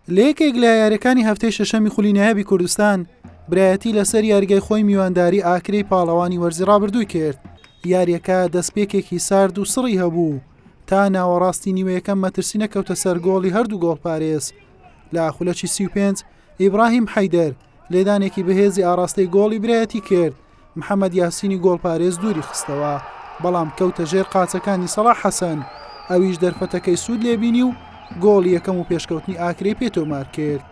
لە یەکێک لە یاریەکانی هەفتەی شەشەمی خولی نایابی کوردستان برایەتی لەسەر یاریگای خۆی میوانداری ئاکرەی پاڵەوانی وەرزی ڕابردووی کرد. یاریەکە دەستپێکێکی سارد و سڕی هەبوو تا ناوەڕاستی نیوەیەکەم مەترسی نەکەوتە سەر گۆڵی هەردوو گۆڵپارێز. لە خولەکی 35 ئیبراهیم حەیدەر لێدانێکی بەهێزی ئاراستەی گۆڵی برایەتی کرد. محەممەد یاسینی گۆڵپارێز دووری خستەوە، بەڵام کەوتە ژێر قاچەکانی سەلاح حەسەن، ئەویش دەرفەتەکەی سوود لێبینی و گۆڵی یەکەم و پێشکەوتنی ئاکرەی پێتۆمار کرد.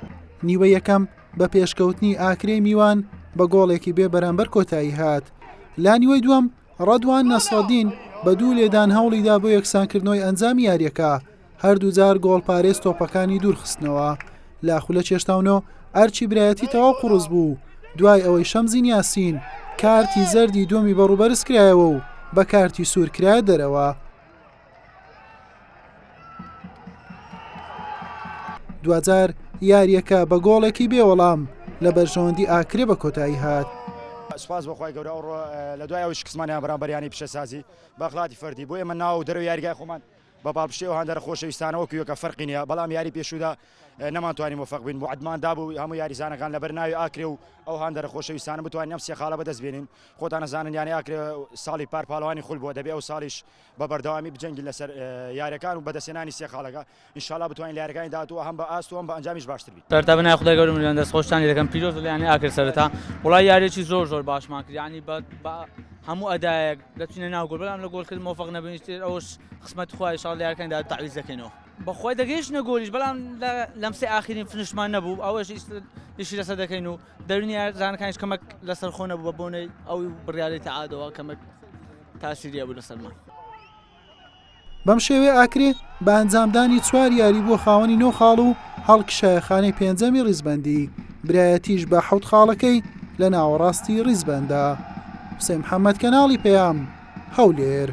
نیوە یەکەم بە پێشکەوتنی ئاکرەی میوان بە گۆڵێکی بێ بەرامبەر کۆتایی هات. لا نیوەی دووەم ڕەدوان نەسرەدین بە دوو لێدان هەوڵیدا بۆ یەکسانکردنەوەی ئەنجامی یاریەکە، هەردوو جار گۆڵپارێز تۆپەکانی دوورخستنەوە. لا خولە چێشتاونۆ ئەرچی برایەتی تەواو قوڕز بوو دوای ئەوەی شەمزین یاسین کارتی زەردی دووەمی بەڕووبەرز کرایەوە و بە کارتی سوور کرایە دەرەوە. دوجار یاریەکە بە گۆڵێکی بێوەڵام لە بەرژەوەندی ئاکرێ بە کۆتایی هات. سپاس بەخوای گەورە لە دوای ئەوش قسمانیان بەرامبەریانی پیشەسازی بەخڵاتی فەردی بۆ ئێمە ناو دەرەوە یاریگای خۆمان بە باڵپشتی و هەندێک خۆشەویستانەوەکیوەکە فەرقی نییە، بەڵام یاری پێشودا نەمانتوانین موفق بین بۆ عەدمان دابوو هەموو یاریزانەکان لەبەر ناوی ئاکرێ و ئەو هەندێک خۆشەویستانە بتوانین ئەم سێ خاڵە بەدەست بێنین. خۆتان نەزانن یانی ئاکرێ ساڵی پار پاڵەوانی خول بووە، دەبێ ئەو ساڵیش بە بەردەوامی بجەنگین لەسەر یاریەکان و بەدەستێنانی سێ خاڵەکە. ئینشاڵڵا بتوانین لە یاریەکانی داهاتووە هەم بە ئاست و هەم بە ئەنجامیش باشتر بین. سەرەتا بنای خودای گەورە ملیان دەستخۆشتانی دەکەم پیرۆز یانی ئاکرد سەرەتا وڵای یاریێکی زۆر باشمان کرد، یعنی بە هەموو ئەدایەک دەچینە ناو گۆڵ، بەڵام لە گۆڵکرد موفق نەبووین. ئەوش قسمەتی خوای ئینشاڵڵا لە یاریەکانیدا تعویض دەکەینەوە. بەخوای دەگەیشتنە گۆلیش، بەڵام لەم سێ ئاخرین فنشمان نەبوو، ئەوەش ئیشی لەسەر دەکەین و دەرونی یارزانەکانیش کەمەک لەسەر خۆ نەبوو بە بۆنەی ئەو بڕیاری تەعادەوە کەمەک تاسیریە بوو لەسەرمان. بەم شێوەیە ئاکرێ بە ئەنجامدانی چوار یاری بۆ خاوەنی 9 خاڵ و هەڵکشایەخانەی پێنجەمی ڕیزبەندی، برایەتیش بە 7 خاڵەکەی لە ناوەڕاستی ڕیزبەندە. حوسێن محەممەد کەناڵی پێیام هەولێر.